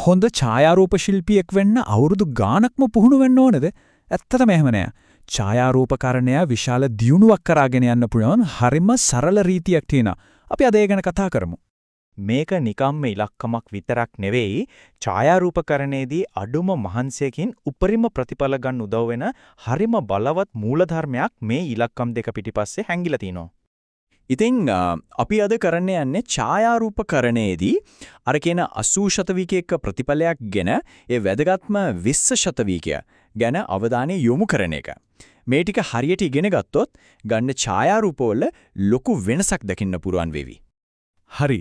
හොඳ ඡායාරූප ශිල්පියෙක් වෙන්න අවුරුදු ගාණක්ම පුහුණු වෙන්න ඕනේද? ඇත්තටම එහෙම නෑ. ඡායාරූපකරණය විශාල දියුණුවක් කරාගෙන යන්න පුළුවන් හරිම සරල රීතියක් තියෙනවා. අපි අද ඒ ගැන කතා කරමු. මේක නිකම්ම ඉලක්කමක් විතරක් නෙවෙයි ඡායාරූපකරණයේදී අඩුම මහන්සියකින් උපරිම ප්‍රතිඵල ගන්න උදව් වෙන හරිම බලවත් මූලධර්මයක් මේ ඉලක්කම් දෙක පිටිපස්සේ හැංගිලා තිනවා. ඉතින් අපි අද කරන්න යන්නේ ඡායාරූපකරණයේදී අර කියන 80 ශතවිකයක ප්‍රතිඵලයක් ගැන ඒ වැදගත්ම 20 ශතවිකය ගැන අවධානය යොමු කරන එක. මේ ටික හරියට ඉගෙන ගත්තොත් ගන්න ඡායාරූපවල ලොකු වෙනසක් දකින්න පුරවන් වෙවි. හරි.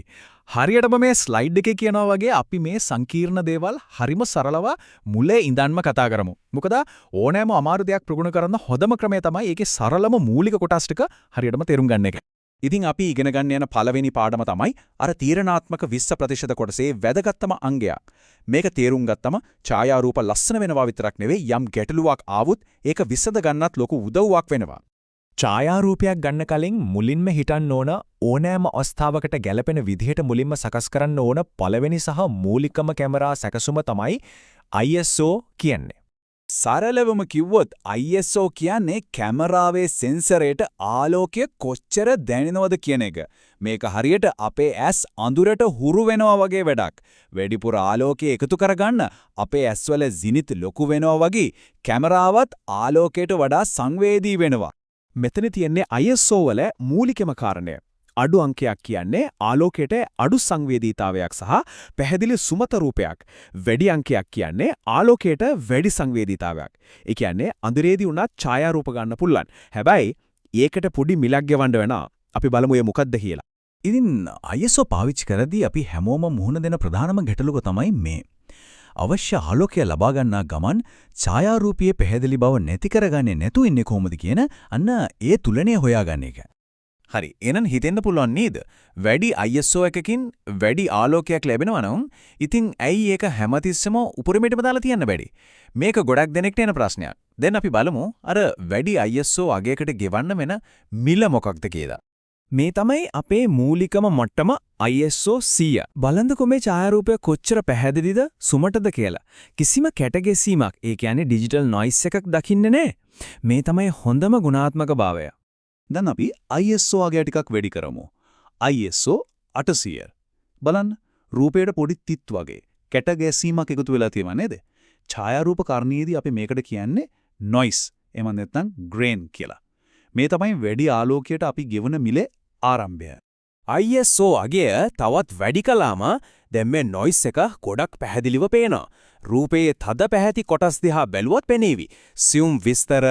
හරියටම මේ ස්ලයිඩ් එකේ කියනවා වගේ අපි මේ සංකීර්ණ දේවල් හරිම සරලව මුලේ ඉඳන්ම කතා කරමු. මොකද ඕනෑම අමාරු දෙයක් ප්‍රගුණ කරන හොඳම ක්‍රමය තමයි ඒකේ සරලම මූලික කොටස් ටික හරියටම තේරුම් ගන්න එක. ඉතින් අපි ඉගෙන ගන්න යන පළවෙනි පාඩම තමයි අර තීරණාත්මක 20% කොටසේ වැදගත්ම අංගයක්. මේක තේරුම් ගත්තම ඡායාරූප ලස්සන වෙනවා විතරක් නෙවෙයි යම් ගැටලුවක් ආවොත් ඒක විසඳ ගන්නත් ලොකු උදව්වක් වෙනවා. ඡායාරූපයක් ගන්න කලින් මුලින්ම හිතන්න ඕන ඕනෑම අවස්ථාවකට ගැලපෙන විදිහට මුලින්ම සකස් කරන්න ඕන පළවෙනි සහ මූලිකම කැමරා සැකසුම තමයි ISO කියන්නේ. සරලවම කිව්වොත් ISO කියන්නේ කැමරාවේ සෙන්සරයට ආලෝකය කොච්චර දැනෙනවද කියන එක. මේක හරියට අපේ ඇස් අඳුරට හුරු වෙනවා වගේ වැඩක්. වැඩිපුර ආලෝකය එකතු කරගන්න අපේ ඇස්වල ජිනිත් ලොකු වෙනවා වගේ කැමරාවත් ආලෝකයට වඩා සංවේදී වෙනවා. මෙතන තියෙන්නේ ISO වල මූලිකම කාරණය. අඩු අංකයක් කියන්නේ ආලෝකයට අඩු සංවේදීතාවයක් සහ පැහැදිලි සුමත රූපයක්. වැඩි අංකයක් කියන්නේ ආලෝකයට වැඩි සංවේදීතාවයක්. ඒ කියන්නේ අඳුරේදී උනත් ඡායාරූප ගන්න පුළුවන්. හැබැයි ඒකට පොඩි මිලක් ගෙවන්න වෙනවා. අපි බලමු ඒ මොකක්ද කියලා. ඉතින් ISO පාවිච්චි කරද්දී අපි හැමෝම මුහුණ දෙන ප්‍රධානම ගැටලුව තමයි මේ. අවශ්‍ය ආලෝකය ලබා ගන්නා ගමන් ඡායාරූපයේ පැහැදිලි බව නැති කරගන්නේ නැතු ඉන්නේ කොහොමද කියන අන්න ඒ තුලණය හොයාගන්න එක. හරි. එහෙනම් හිතෙන්න පුළුවන් නේද? වැඩි ISO එකකින් වැඩි ආලෝකයක් ලැබෙනවා නම් ඉතින් ඇයි ඒක හැමතිස්සෙම උපරිමයටම දාලා තියන්න බැරි? මේක ගොඩක් දෙනෙක්ට එන ප්‍රශ්නයක්. දැන් අපි බලමු අර වැඩි ISO අගයකට ගෙවන්න වෙන මිල මොකක්ද කියලා. මේ තමයි අපේ මූලිකම මට්ටම ISO 100. බලන්නකො මේ ඡායාරූපය කොච්චර පැහැදිලිද සුමටද කියලා. කිසිම කැටගැසීමක්, ඒ කියන්නේ ඩිජිටල් නොයිස් එකක් දකින්නේ නැහැ. මේ තමයි හොඳම ගුණාත්මක භාවය. දැන් අපි ISO අගය ටිකක් වැඩි කරමු. ISO 800. බලන්න රූපයට පොඩි තිත් වගේ කැටගැසීමක් එකතු වෙලා තියෙනවා නේද? ඡායාරූප කර්ණීයදී අපි මේකට කියන්නේ නොයිස්. එහෙම නැත්නම් ග්‍රේන් කියලා. මේ තමයි වැඩි ආලෝකයට අපි ගෙවන මිලේ ආරම්භය. ISO අගය තවත් වැඩි කළාම දැන් මේ නොයිස් එක ගොඩක් පැහැදිලිව පේනවා. රූපයේ තද පැහැති කොටස් දිහා බැලුවොත් පෙනේවි. සියුම් විස්තර,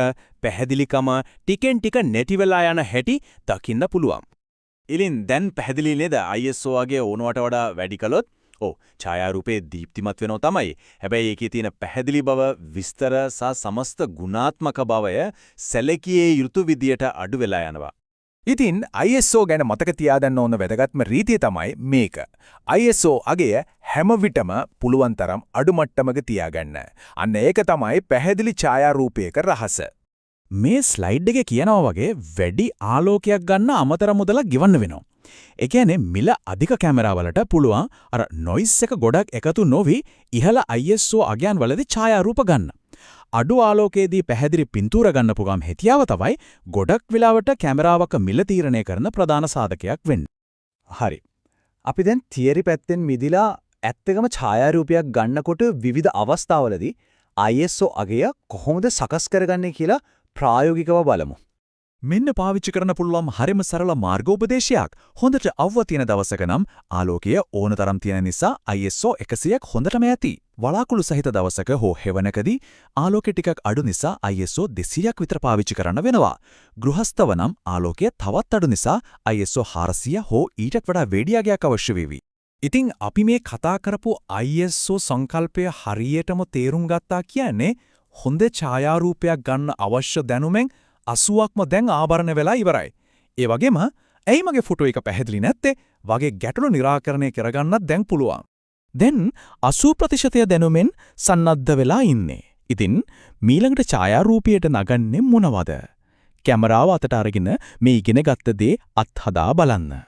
පැහැදිලිකම ටිකෙන් ටික නැති වෙලා යන හැටි දකින්න පුළුවන්. ඉලින් දැන් පැහැදිලි නේද ISO අගය ඕනවට වඩා වැඩි කළොත්? ඔව් ඡායාරූපේ දීප්තිමත් වෙනවා තමයි. හැබැයි ඒකේ තියෙන පැහැදිලි බව, විස්තර සහ සමස්ත ගුණාත්මක බවය සැලකියේ යුතු විදියට අඩු වෙලා යනවා. ඉතින් ISO ගැන මතක තියාගන්න ඕන වැදගත්ම රීතිය තමයි මේක. ISO අගය හැම විටම පුළුවන් තරම් අඩු මට්ටමක තියාගන්න. අන්න ඒක තමයි පැහැදිලි ඡායාරූපයක රහස. මේ ස්ලයිඩ් එකේ කියනවා වගේ වැඩි ආලෝකයක් ගන්න අමතර මුදලක් ගෙවන්න වෙනවා. ඒ කියන්නේ මිල අධික කැමරාවලට පුළුවන් අර නොයිස් එක ගොඩක් එකතු නොවි ඉහළ ISO අගයන් වලදී ඡායාරූප ගන්න. අඩු ආලෝකයේදී පැහැදිලි පින්තූර ගන්න පුළුවන් හැකියාව තමයි ගොඩක් වෙලාවට කැමරාවක මිල තීරණය කරන ප්‍රධාන සාධකයක් වෙන්නේ. හරි. අපි දැන් තියරි පැත්තෙන් මිදිලා ඇත්තටම ඡායාරූපයක් ගන්නකොට විවිධ අවස්ථාවලදී ISO අගය කොහොමද සකස් කරගන්නේ කියලා ප්‍රායෝගිකව බලමු. මෙන්න පාවිච්චි කරන්න පුළුවන් හරිම සරල මාර්ගෝපදේශයක්. හොඳට අවුව තියෙන දවසක නම් ආලෝකය ඕනතරම් තියෙන නිසා ISO 100ක් හොඳටම ඇති. වලාකුළු සහිත දවසක හෝ හෙවණකදී ආලෝකය ටිකක් අඩු නිසා ISO 200ක් විතර පාවිච්චි කරන්න වෙනවා. ගෘහස්තව නම් ආලෝකය තවත් අඩු නිසා ISO 400 හෝ ඊටත් වඩා වැඩි අගයක් අවශ්‍ය වෙවි. ඉතින් අපි මේ කතා කරපු ISO සංකල්පය හරියටම තේරුම් ගත්තා කියන්නේ හොඳ ඡායාරූපයක් ගන්න අවශ්‍ය දැනුමෙන් 80ක්ම දැන් ආභරණ වෙලා ඉවරයි. ඒ වගේම ඇයි මගේ ෆොටෝ එක පැහැදිලි නැත්තේ වගේ ගැටලු निराකරණය කරගන්නත් දැන් පුළුවන්. දැන් 80% දැනුමෙන් සන්නද්ධ වෙලා ඉන්නේ. ඉතින් මීළඟට ඡායාරූපයට නගන්නේ මොනවද? කැමරාව අතට අරගෙන මේ ඉගෙන ගත්ත දේ අත්හදා බලන්න.